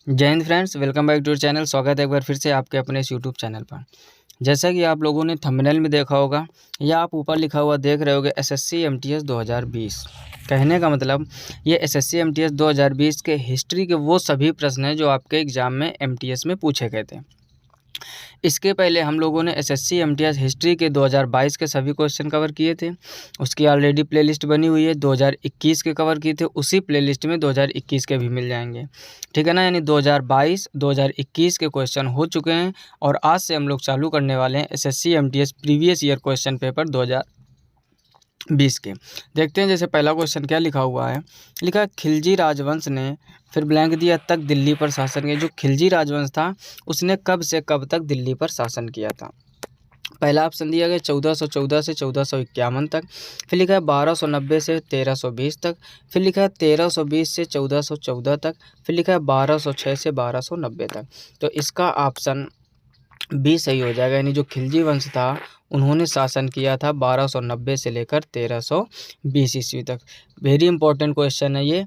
जय हिंद friends, welcome back to your channel. स्वागत है एक बार फिर से आपके अपने इस यूट्यूब चैनल पर। जैसा कि आप लोगों ने थंबनेल में देखा होगा या आप ऊपर लिखा हुआ देख रहे होगे एसएससी एमटीएस 2020। कहने का मतलब ये एसएससी एमटीएस 2020 के हिस्ट्री के वो सभी प्रश्न हैं जो आपके एग्ज़ाम में एमटीएस में पूछे गए थे। इसके पहले हम लोगों ने एसएससी एमटीएस हिस्ट्री के 2022 के सभी क्वेश्चन कवर किए थे। उसकी ऑलरेडी प्लेलिस्ट बनी हुई है। 2021 के कवर किए थे, उसी प्लेलिस्ट में 2021 के भी मिल जाएंगे। ठीक है ना, यानी 2022 2021 के क्वेश्चन हो चुके हैं और आज से हम लोग चालू करने वाले हैं SSC MTS previous year question paper 2020 के। देखते हैं जैसे पहला क्वेश्चन क्या लिखा हुआ है। लिखा है खिलजी राजवंश ने, फिर ब्लैंक दिया, तक दिल्ली पर शासन किया। जो खिलजी राजवंश था उसने कब से कब तक दिल्ली पर शासन किया था। पहला ऑप्शन दिया गया 1414 से 1451 तक। फिर लिखा है 1290 से 1320 तक। फिर लिखा है 1320 से 1414 तक। फिर लिखा है 1206 से 1290 तक। तो इसका ऑप्शन बी सही हो जाएगा, यानी जो खिलजी वंश था उन्होंने शासन किया था 1290 से लेकर 1320 ईस्वी तक। वेरी इंपॉर्टेंट क्वेश्चन है ये,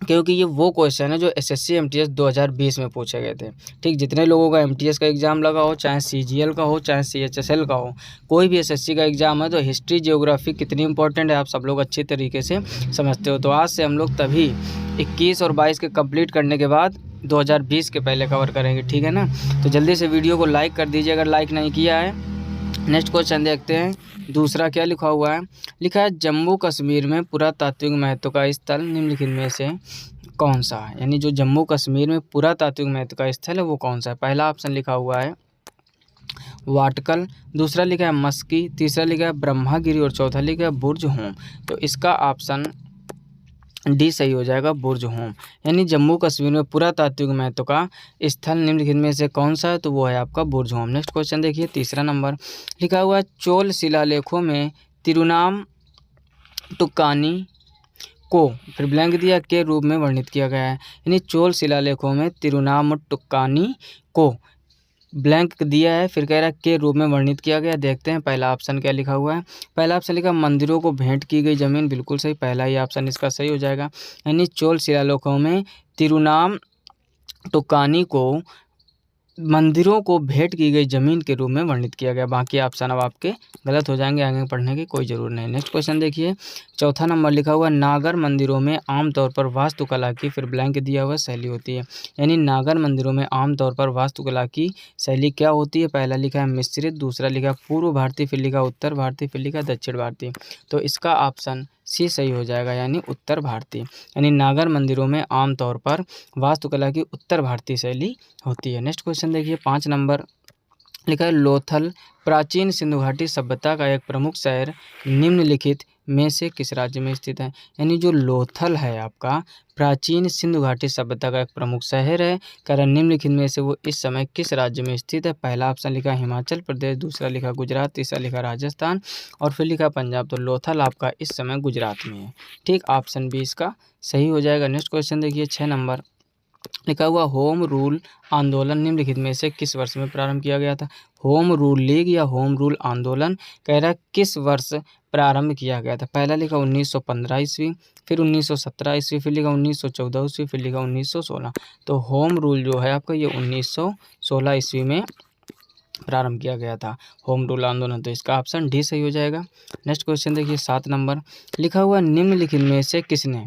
क्योंकि ये वो क्वेश्चन है जो एसएससी एमटीएस 2020 में पूछे गए थे। ठीक, जितने लोगों का एमटीएस का एग्ज़ाम लगा हो, चाहे सीजीएल का हो चाहे सीएचएसएल का हो, कोई भी एसएससी का एग्ज़ाम है, तो हिस्ट्री ज्योग्राफी कितनी इंपॉर्टेंट है आप सब लोग अच्छी तरीके से समझते हो। तो आज से हम लोग तभी 21 और 22 के कंप्लीट करने के बाद 2020 के पहले कवर करेंगे। ठीक है ना, तो जल्दी से वीडियो को लाइक कर दीजिए अगर लाइक नहीं किया है। नेक्स्ट क्वेश्चन देखते हैं। दूसरा क्या लिखा हुआ है। लिखा है जम्मू कश्मीर में पुरातात्विक महत्व का स्थल निम्नलिखित में से कौन सा है। यानी जो जम्मू कश्मीर में पुरातात्विक महत्व का स्थल है वो कौन सा है। पहला ऑप्शन लिखा हुआ है वाटकल, दूसरा लिखा है मस्की, तीसरा लिखा है ब्रह्मागिरी और चौथा लिखा है बुर्ज होम। तो इसका ऑप्शन डी सही हो जाएगा, बुर्ज होम। यानी जम्मू कश्मीर में पुरातात्विक महत्व का स्थल निम्नलिखित में से कौन सा है, तो वो है आपका बुर्ज होम। नेक्स्ट क्वेश्चन देखिए, तीसरा नंबर लिखा हुआ है चोल शिलालेखों में तिरुनाम टुक्कानी को, फिर ब्लैंक दिया, के रूप में वर्णित किया गया है। यानी चोल शिलालेखों में तिरुनाम टुक्कानी को ब्लैंक दिया है, फिर कह रहा है के रूप में वर्णित किया गया। देखते हैं पहला ऑप्शन क्या लिखा हुआ है। पहला ऑप्शन लिखा मंदिरों को भेंट की गई जमीन, बिल्कुल सही, पहला ही ऑप्शन इसका सही हो जाएगा। यानी चोल शिलालेखों में तिरुनाम टुक्कानी को मंदिरों को भेंट की गई जमीन के रूप में वर्णित किया गया। बाकी ऑप्शन अब आपके गलत हो जाएंगे, आगे पढ़ने की कोई ज़रूरत नहीं। नेक्स्ट क्वेश्चन देखिए, चौथा नंबर लिखा हुआ नागर मंदिरों में आमतौर पर वास्तुकला की, फिर ब्लैंक दिया हुआ, शैली होती है। यानी नागर मंदिरों में आमतौर पर वास्तुकला की शैली क्या होती है। पहला लिखा है मिश्रित, दूसरा लिखा पूर्व भारतीय, फिर लिखा उत्तर भारतीय, फिर लिखा दक्षिण भारतीय। तो इसका ऑप्शन सी सही हो जाएगा, यानी उत्तर भारतीय। यानी नागर मंदिरों में आमतौर पर वास्तुकला की उत्तर भारतीय शैली होती है। नेक्स्ट क्वेश्चन देखिए, 5 नंबर लिखा है लोथल प्राचीन सिंधु घाटी सभ्यता का एक प्रमुख शहर निम्नलिखित में से किस राज्य में स्थित है। यानी जो लोथल है आपका प्राचीन सिंधु घाटी सभ्यता का एक प्रमुख शहर है, कारण निम्नलिखित में से वो इस समय किस राज्य में स्थित है। पहला ऑप्शन लिखा हिमाचल प्रदेश, दूसरा लिखा गुजरात, तीसरा लिखा राजस्थान और फिर लिखा पंजाब। तो लोथल आपका इस समय गुजरात में है। ठीक, ऑप्शन बी इसका सही हो जाएगा। नेक्स्ट क्वेश्चन देखिए, 6 नंबर लिखा हुआ होम रूल आंदोलन निम्नलिखित में से किस वर्ष में प्रारंभ किया गया था। होम रूल लीग या होम रूल आंदोलन कह रहा है किस वर्ष प्रारंभ किया गया था। पहला लिखा 1915 ईस्वी, फिर 1917 ईस्वी, फिर लिखा 1914 ईस्वी, फिर लिखा 1916। तो होम रूल जो है आपका ये 1916 ईस्वी में प्रारंभ किया गया था, होम रूल आंदोलन। तो इसका ऑप्शन डी सही हो जाएगा। नेक्स्ट क्वेश्चन देखिए, 7 नंबर लिखा हुआ निम्नलिखित में से किसने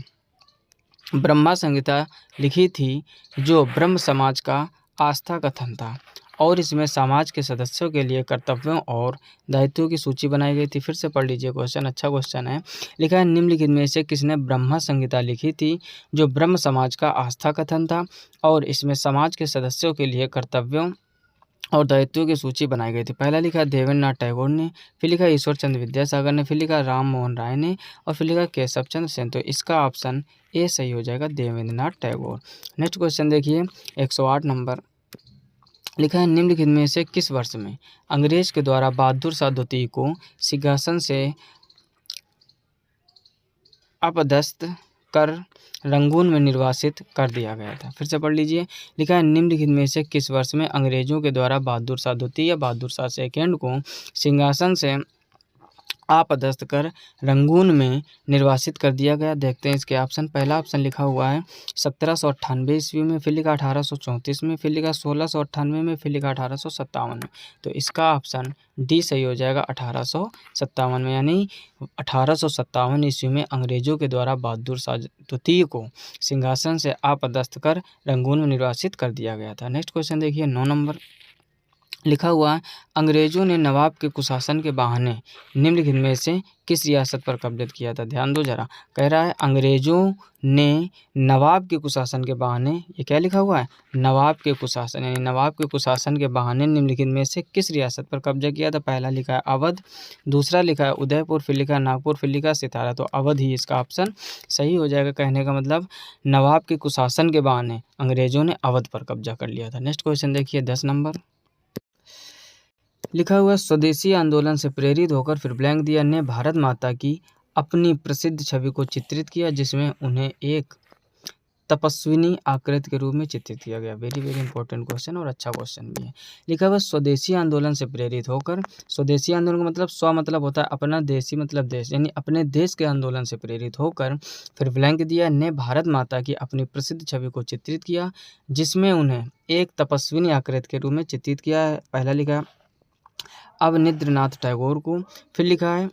ब्रह्मा संहिता लिखी थी, जो ब्रह्म समाज का आस्था कथन था और इसमें समाज के सदस्यों के लिए कर्तव्यों और दायित्वों की सूची बनाई गई थी। फिर से पढ़ लीजिए क्वेश्चन, अच्छा क्वेश्चन है। लिखा है निम्नलिखित में से किसने ब्रह्मा संहिता लिखी थी, जो ब्रह्म समाज का आस्था कथन था और इसमें समाज के सदस्यों के लिए कर्तव्यों और दायित्वों की सूची बनाई गई थी। पहला लिखा देवेंद्रनाथ टैगोर ने, फिर लिखा ईश्वर चंद्र विद्यासागर ने, फिर लिखा राम मोहन राय ने और फिर लिखा केशव चंद्र सेन। तो इसका ऑप्शन ए सही हो जाएगा, देवेंद्रनाथ टैगोर। नेक्स्ट क्वेश्चन देखिए, 108 नंबर लिखा है निम्नलिखित में से किस वर्ष में अंग्रेज के द्वारा बहादुर शाह द्वितीय को सिंहासन से अपदस्थ कर रंगून में निर्वासित कर दिया गया था। फिर से पढ़ लीजिए, लिखा है निम्नलिखित में से किस वर्ष में अंग्रेजों के द्वारा बहादुर शाह द्वितीय या बहादुर शाह सेकेंड को सिंहासन से आपदस्थ कर रंगून में निर्वासित कर दिया गया। देखते हैं इसके ऑप्शन। पहला ऑप्शन लिखा हुआ है 1798 ईस्वी में, फिर लिखा 1834 में, फिर लिखा 1698 में, फिर लिखा 1857 में। तो इसका ऑप्शन डी सही हो जाएगा 1857 में, यानी 1857 ईस्वी में अंग्रेजों के द्वारा बहादुर शाह द्वितीय को सिंहासन से आपदस्थ कर रंगून में निर्वासित कर दिया गया था। नेक्स्ट क्वेश्चन देखिए 9 नंबर लिखा हुआ है, अंग्रेजों ने नवाब के कुशासन के बहाने निम्नलिखित में से किस रियासत पर कब्जा किया था। ध्यान दो जरा, कह रहा है अंग्रेजों ने नवाब के कुशासन के बहाने, ये क्या लिखा हुआ है, नवाब के कुशासन, यानी नवाब के कुशासन के बहाने निम्नलिखित में से किस रियासत पर कब्जा किया था। पहला लिखा है अवध, दूसरा लिखा है उदयपुर, फिर लिखा है नागपुर, फिर लिखा है सितारा। तो अवध ही इसका ऑप्शन सही हो जाएगा। कहने का मतलब नवाब के कुशासन के बहाने अंग्रेजों ने अवध पर कब्जा कर लिया था। नेक्स्ट क्वेश्चन देखिए 10 नंबर लिखा हुआ, स्वदेशी आंदोलन से प्रेरित होकर फिर ब्लैंक दिया ने भारत माता की अपनी प्रसिद्ध छवि को चित्रित किया, जिसमें उन्हें एक तपस्विनी आकृति के रूप में चित्रित किया गया। वेरी वेरी इंपॉर्टेंट क्वेश्चन और अच्छा क्वेश्चन भी है। लिखा हुआ स्वदेशी आंदोलन से प्रेरित होकर, स्वदेशी आंदोलन का मतलब स्व मतलब होता है अपना, देशी मतलब देश, यानी अपने देश के आंदोलन से प्रेरित होकर फिर ब्लैंक दिया ने भारत माता की अपनी प्रसिद्ध छवि को चित्रित किया, जिसमें उन्हें एक तपस्विनी आकृति के रूप में चित्रित किया है। पहला लिखा अवनींद्रनाथ टैगोर को, फिर लिखा है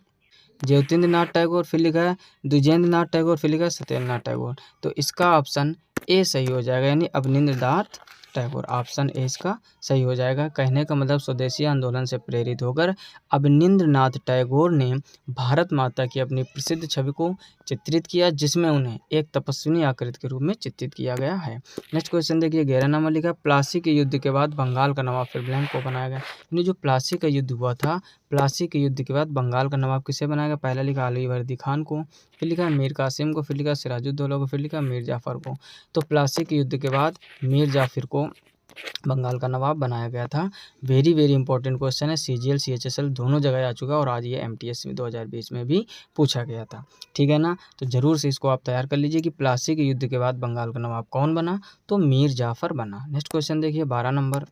ज्योतिन्द्रनाथ टैगोर, फिर लिखा है द्विजेंद्रनाथ टैगोर, फिर लिखा है सत्येंद्रनाथ टैगोर। तो इसका ऑप्शन ए सही हो जाएगा, यानी अवनींद्रनाथ टैगोर। ऑप्शन ए इसका सही हो जाएगा। कहने का मतलब स्वदेशी आंदोलन से प्रेरित होकर अवनींद्रनाथ टैगोर ने भारत माता की अपनी प्रसिद्ध छवि को चित्रित किया, जिसमें उन्हें एक तपस्विनी आकृति के रूप में चित्रित किया गया है। नेक्स्ट क्वेश्चन देखिए 11 नंबर लिखा, प्लासी के युद्ध के बाद बंगाल का नवाब फिर ब्लैंक को बनाया गया। यानी जो प्लासी का युद्ध हुआ था, प्लासी के युद्ध के बाद बंगाल का नवाब किसे बनाया गया। पहला लिखा अली वर्दी खान को, फिर लिखा मीर कासिम को, फिर लिखा सिराजुद्दौला को, फिर लिखा मीर जाफ़र को। तो प्लासी के युद्ध के बाद मीर जाफ़र को बंगाल का नवाब बनाया गया था। वेरी वेरी इंपॉर्टेंट क्वेश्चन है, CGL CHSL दोनों जगह आ चुका है और आज ये MTS 2020 में भी पूछा गया था। ठीक है ना, तो ज़रूर से इसको आप तैयार कर लीजिए कि प्लासी के युद्ध के बाद बंगाल का नवाब कौन बना, तो मीर जाफ़र बना। नेक्स्ट क्वेश्चन देखिए 12 नंबर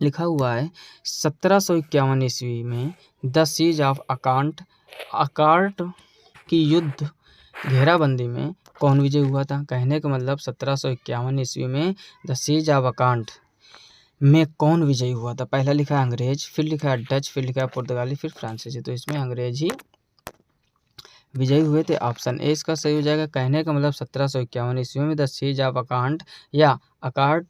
लिखा हुआ है, 1751 ईस्वी में द सीज ऑफ अकार्ट की युद्ध घेराबंदी में कौन विजय हुआ था। कहने का मतलब 1751 ईस्वी में द सीज ऑफ अकांट में कौन विजयी हुआ था। पहला लिखा है अंग्रेज, फिर लिखा है डच, फिर लिखा है पुर्तगाली, फिर फ्रांसीसी। तो इसमें अंग्रेज ही विजयी हुए थे। ऑप्शन ए इसका सही हो जाएगा। कहने का मतलब 1751 ईस्वी में द सीज ऑफ अकांट या अकार्ट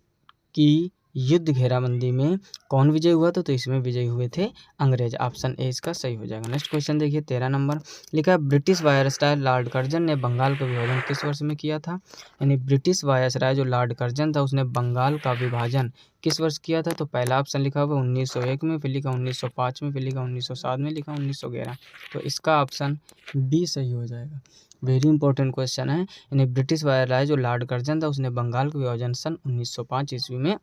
की युद्ध घेराबंदी में कौन विजय हुआ था, तो इसमें विजयी हुए थे अंग्रेज। ऑप्शन ए इसका सही हो जाएगा। नेक्स्ट क्वेश्चन देखिए 13 नंबर लिखा है, ब्रिटिश वायसराय लॉर्ड कर्जन ने बंगाल का विभाजन किस वर्ष में किया था। यानी ब्रिटिश वायसराय जो लॉर्ड कर्जन था उसने बंगाल का विभाजन किस वर्ष किया था। तो पहला ऑप्शन लिखा हुआ 1901 में, फिर लिखा 1905 में, फिर लिखा 1907 में, लिखा 1911। तो इसका ऑप्शन बी सही हो जाएगा। वेरी इंपॉर्टेंट क्वेश्चन है। यानी ब्रिटिश वायसराय जो लॉर्ड कर्जन था उसने बंगाल का विभाजन सन 1905 ईस्वी में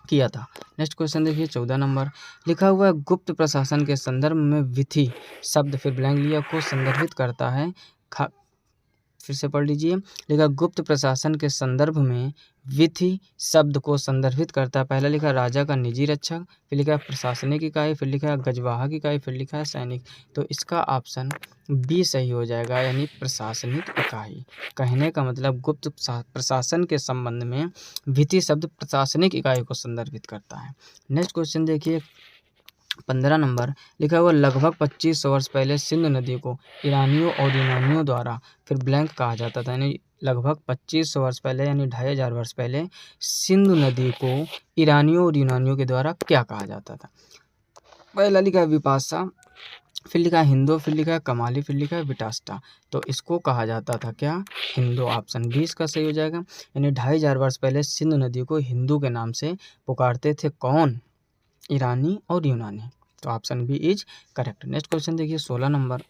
किया था। नेक्स्ट क्वेश्चन देखिए 14 नंबर लिखा हुआ है, गुप्त प्रशासन के संदर्भ में विधि शब्द फिर ब्लैंक लिया को संदर्भित करता है। फिर से पढ़ लीजिए, लिखा गुप्त प्रशासन के संदर्भ में विधि शब्द को संदर्भित करता है। पहला लिखा राजा का निजी रक्षक, फिर लिखा प्रशासनिक इकाई, फिर लिखा गजवाहक इकाई, फिर लिखा है सैनिक। तो इसका ऑप्शन बी सही हो जाएगा, यानी प्रशासनिक इकाई। कहने का मतलब गुप्त प्रशासन के संबंध में विधि शब्द प्रशासनिक इकाई को संदर्भित करता है। नेक्स्ट क्वेश्चन देखिए 15 नंबर लिखा हुआ, लगभग 2500 वर्ष पहले सिंधु नदी को ईरानियों और यूनानियों द्वारा फिर ब्लैंक कहा जाता था। यानी लगभग 2500 वर्ष पहले यानी 2500 वर्ष पहले सिंधु नदी को ईरानियों और यूनानियों के द्वारा क्या कहा जाता था। पहला लिखा है विपाशा, फिर लिखा है हिंदू, फिर लिखा है कमाली, फिर लिखा है विटास्टा। तो इसको कहा जाता था क्या, हिंदू। ऑप्शन 20 का सही हो जाएगा। यानी 2500 वर्ष पहले सिंधु नदी को हिंदू के नाम से पुकारते थे कौन, ईरानी और यूनानी। तो option B is correct. Next question देखिए 16 नंबर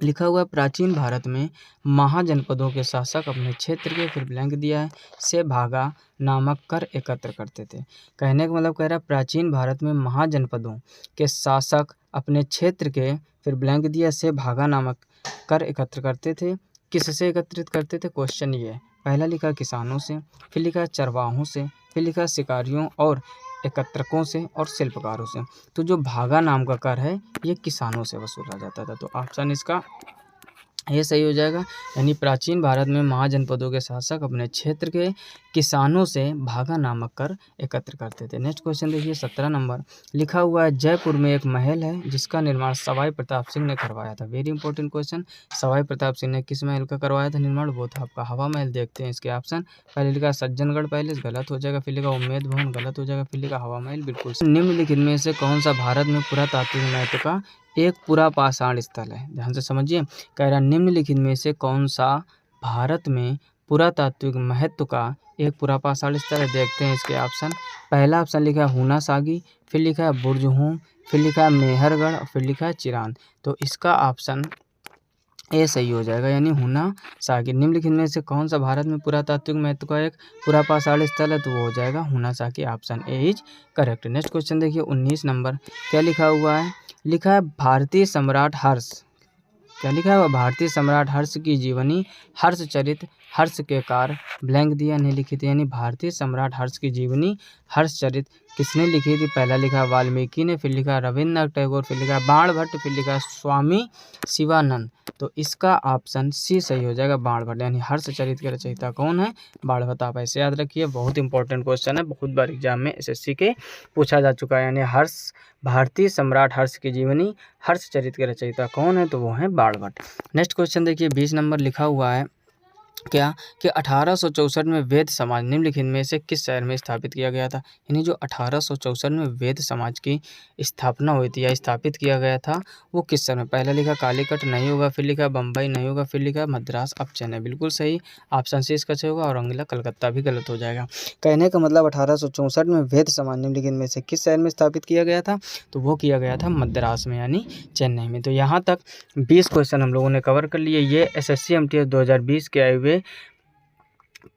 लिखा हुआ है, प्राचीन भारत में महाजनपदों के शासक अपने क्षेत्र के फिर ब्लैंक दिया है से भागा नामक कर एकत्र करते थे। कहने का मतलब कह रहा है प्राचीन भारत में महाजनपदों के शासक अपने क्षेत्र के फिर ब्लैंक दिया से भागा नामक कर एकत्र करते थे। किससे एकत्रित करते थे, क्वेश्चन ये है। पहला लिखा किसानों से, फिर लिखा चरवाहों से, फिर लिखा शिकारियों और एकत्रकों से और शिल्पकारों से। तो जो भागा नाम का कर है ये किसानों से वसूला जाता था। तो ऑप्शन इसका ये सही हो जाएगा। यानी प्राचीन भारत में महाजनपदों के शासक अपने क्षेत्र के किसानों से भागा नामक कर एकत्र करते थे। नेक्स्ट क्वेश्चन देखिए 17 नंबर लिखा हुआ है, जयपुर में एक महल है जिसका निर्माण सवाई प्रताप सिंह ने करवाया था। Very important question. Sawai Pratap Singh ने किस महल का करवाया था निर्माण? वो था आपका हवा महल। देखते हैं इसके ऑप्शन। पहले लिखा सज्जनगढ़ पैलेस, गलत हो जाएगा। फिर लिखा उम्मेद भवन, गलत हो जाएगा। फिर लिखा हवा महल, बिल्कुल। निम्नलिखित में से कौन सा भारत में पुरातात्विक महत्व का एक पुरापाषाण स्थल है? ध्यान से समझिए। कह रहा निम्नलिखित में से कौन सा भारत में पुरातात्विक महत्व का एक पुरापाषाण स्थल है? देखते हैं इसके ऑप्शन। पहला ऑप्शन लिखा है हुना सागी, फिर लिखा है बुर्जहूँ, फिर लिखा है मेहरगढ़ और फिर लिखा है चिरान। तो इसका ऑप्शन ए सही हो जाएगा, यानी हुना सागी। निम्नलिखित में से कौन सा भारत में पुरातात्विक महत्व का एक पुरापाषाण स्थल है? तो वो हो जाएगा हुना सागी। Option A is correct. Next question देखिए 19 नंबर क्या लिखा हुआ है? लिखा है भारतीय सम्राट हर्ष। क्या लिखा है? भारतीय सम्राट हर्ष की जीवनी हर्षचरित हर्ष के कार ब्लैंक दिया नहीं लिखी थी। यानी भारतीय सम्राट हर्ष की जीवनी हर्षचरित किसने लिखी थी? पहला लिखा वाल्मीकि ने, फिर लिखा रविन्द्रनाथ टैगोर, फिर लिखा बाणभट्ट, फिर लिखा स्वामी शिवानंद। तो इसका ऑप्शन सी सही हो जाएगा, बाणभट्ट। यानी हर्षचरित के रचयिता कौन है? बाणभट्ट। आप ऐसे याद रखिए, बहुत इंपॉर्टेंट क्वेश्चन है, बहुत बार एग्जाम में एसएससी के पूछा जा चुका है। यानी भारतीय सम्राट हर्ष की जीवनी हर्षचरित के रचयिता कौन है? तो वो है बाणभट्ट। नेक्स्ट क्वेश्चन देखिए 20 नंबर लिखा हुआ है क्या कि 1864 में वेद समाज निम्नलिखित में से किस शहर में स्थापित किया गया था? यानी जो 1864 में वेद समाज की स्थापना हुई थी या स्थापित किया गया था वो किस शहर में? पहला लिखा कालीकट, नहीं होगा। फिर लिखा बम्बई, नहीं होगा। फिर लिखा मद्रास, अब चेन्नई, बिल्कुल सही। ऑप्शन सी इसका सही होगा और अगला कलकत्ता भी गलत हो जाएगा। कहने का मतलब 1864 में वेद समाज निम्नलिखित में से किस शहर में स्थापित किया गया था? तो वो किया गया था मद्रास में, यानी चेन्नई में। तो यहाँ तक 20 क्वेश्चन हम लोगों ने कवर कर लिए। ये SSC MTS 2020 के आए हुए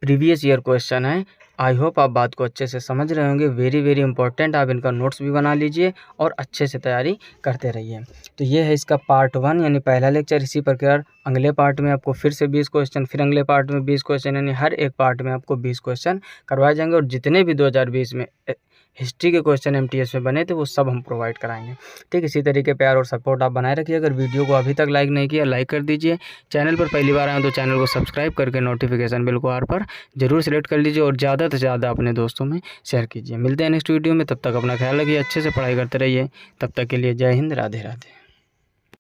प्रीवियस ईयर क्वेश्चन है। आई होप आप बात को अच्छे से समझ रहे होंगे। Very important. आप इनका नोट्स भी बना लीजिए और अच्छे से तैयारी करते रहिए। तो ये है इसका पार्ट 1 यानी पहला लेक्चर। इसी प्रकार अगले पार्ट में आपको फिर से 20 क्वेश्चन, फिर अगले पार्ट में 20 क्वेश्चन, यानी हर एक पार्ट में आपको 20 क्वेश्चन करवाए जाएंगे। और जितने भी 2020 में हिस्ट्री के क्वेश्चन MTS में बने थे वो सब हम प्रोवाइड कराएंगे। ठीक, इसी तरीके प्यार और सपोर्ट आप बनाए रखिए। अगर वीडियो को अभी तक लाइक नहीं किया, लाइक कर दीजिए। चैनल पर पहली बार आए तो चैनल को सब्सक्राइब करके नोटिफिकेशन बेल को आल पर जरूर सेलेक्ट कर लीजिए और ज़्यादा से ज़्यादा अपने दोस्तों में शेयर कीजिए। मिलते हैं नेक्स्ट वीडियो में, तब तक अपना ख्याल रखिए, अच्छे से पढ़ाई करते रहिए। तब तक के लिए जय हिंद, राधे राधे।